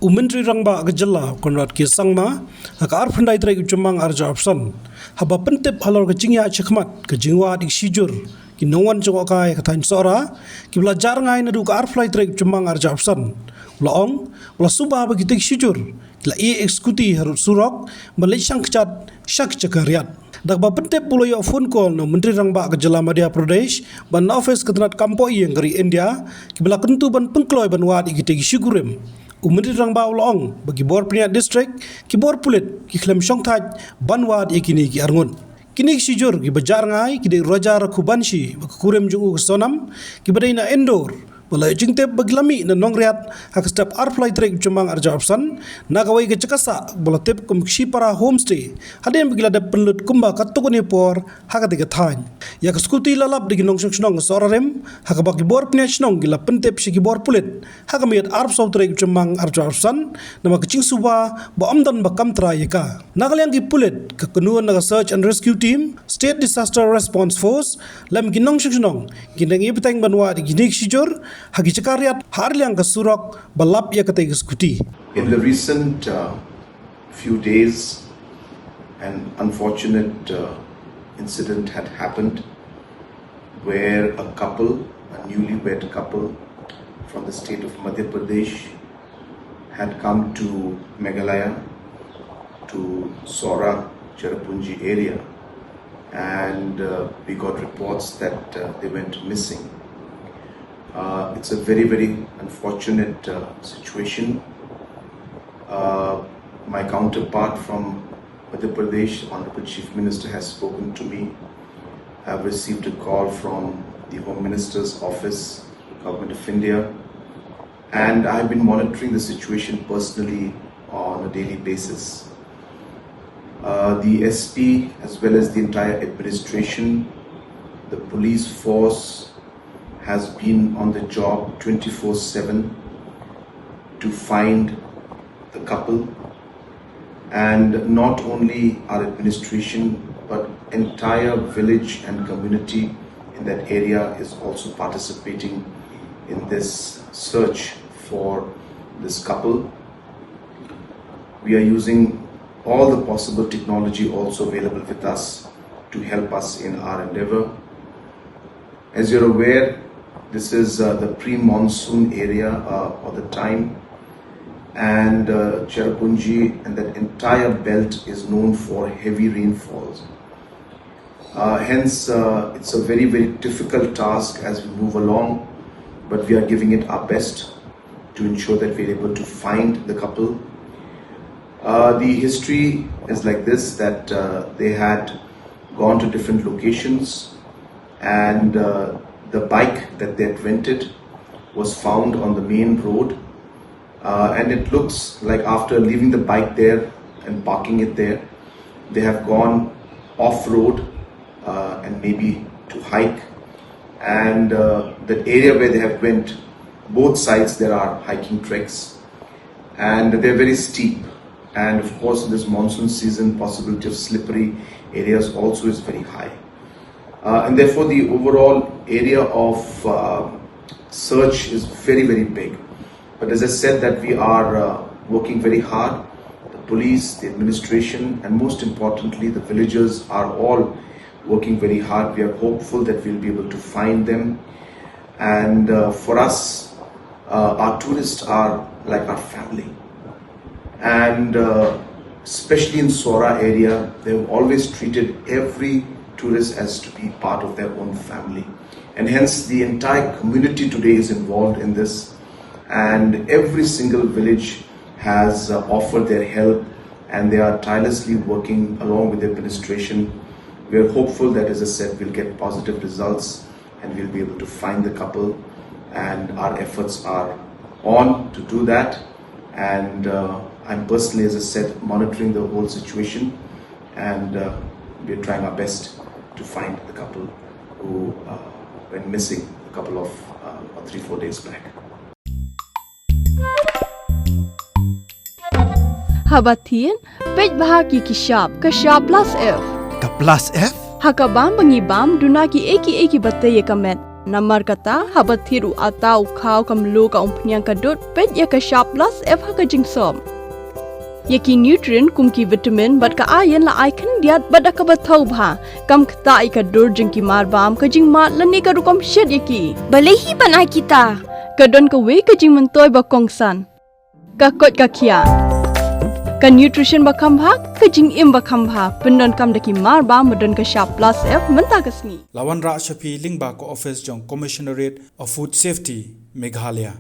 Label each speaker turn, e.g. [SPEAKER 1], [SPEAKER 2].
[SPEAKER 1] Menteri Rangba Gajalla Konrad Ki Sangma haka arpandai trai uchumang arja option haba pentep halor ke jingya chekmat ke Jingwad Shijur ki nongan chokai katain sora ki belajar ngai nadu ka arfly trai uchumang arja option laong wala Suba bagi tek Shijur la Scooty harut surok malai Shang Kjat shak Jaka Riat Dakba pentep pulo yo phone call no Menteri Rangba Gajalla Madhya Pradesh ban office ketenat kampo yang dari India ki bela kentu ban pengkloy ban wad igi Shigurem Menteri Rangba Ulong bagi bor Riat district ki bor pulit ki klem Shongthaj banwad ikini ki arngun kini Shijur ki bajar ngai ki de rojar kubanshi bak kurem jungu sonam ki badaina endor wala jingte baglami na nongriat hak step arfly trek jumang arja option nagawai ke cekasa bola tep kum para homestay hadem bigla de penlut kumba katukuni por hak de thany ya Scooty lalap de nong snong sorarem hak bak bor snong gila pentep shi bor pulit hak miat arf sau trek jumang arja option nama kecing Suba ba amdan ba kamtra yaka nagalyang ki pulit ke kenuan naga search and rescue team state disaster response force lam ginong snong ginang Bteng banwa di ginik Shijur hagi cekariat harliang kesurok balap ya kata Scooty.
[SPEAKER 2] In the recent few days, an unfortunate incident had happened where a newlywed couple from the state of Madhya Pradesh had come to Meghalaya, to Sora, Cherrapunji area, and we got reports that they went missing. It's a very, very unfortunate situation. My counterpart from Madhya Pradesh, Honorable Chief Minister, has spoken to me. I have received a call from the Home Minister's office, Government of India, and I have been monitoring the situation personally on a daily basis. The SP, as well as the entire administration, the police force, has been on the job 24/7 to find the couple, and not only our administration but entire village and community in that area is also participating in this search for this couple. We are using all the possible technology also available with us to help us in our endeavor. As you're aware, this is the pre-monsoon area or the time, and Cherrapunji and that entire belt is known for heavy rainfalls. Hence, it's a very, very difficult task as we move along, but we are giving it our best to ensure that we're able to find the couple. The history is like this, that they had gone to different locations, and the bike that they had rented was found on the main road, and it looks like after leaving the bike there and parking it there, they have gone off-road and maybe to hike, and that area where they have went, both sides there are hiking treks, and they're very steep, and of course in this monsoon season possibility of slippery areas also is very high. And therefore the overall area of search is very, very big. But as I said, that we are working very hard. The police, the administration, and most importantly the villagers are all working very hard. We are hopeful that we'll be able to find them. And for us, our tourists are like our family. And especially in Sora area, they've always treated every tourists as to be part of their own family, and hence the entire community today is involved in this, and every single village has offered their help, and they are tirelessly working along with the administration. We are hopeful that, as I said, we'll get positive results and we'll be able to find the couple, and our efforts are on to do that. And I'm personally, as I said, monitoring the whole situation, and we're trying our best to find the couple who went missing a couple of 3-4 days back.
[SPEAKER 3] Habatin, pej bahagi kishap plus F.
[SPEAKER 4] Ka plus F?
[SPEAKER 3] Hakabam bangibam dunaki eki bataye kamet. Namar kata habat thiru atau kau kamlu ka umpnyang kadut pet ya ka sharp plus f ha ka jingsom. Yaki nutrient kum ki vitamin bat ka iron la icon diat bat ka bathau bha kam kta I ka dur jing ki mar bam ka jing mat lani ka rukom shed yaki.
[SPEAKER 4] Balehi banai kita.
[SPEAKER 3] Ka don ka we ka jing mentoy ba kongsan. Ka kot ka kia. Ka nutrition ba kam bha ka jing im ba kam bha pendon kam daki mar bam madon ka sharp plus f menta ka sngi.
[SPEAKER 5] Lawan Ra Shafi Lingba ko office jong Commissionerate of Food Safety Meghalaya.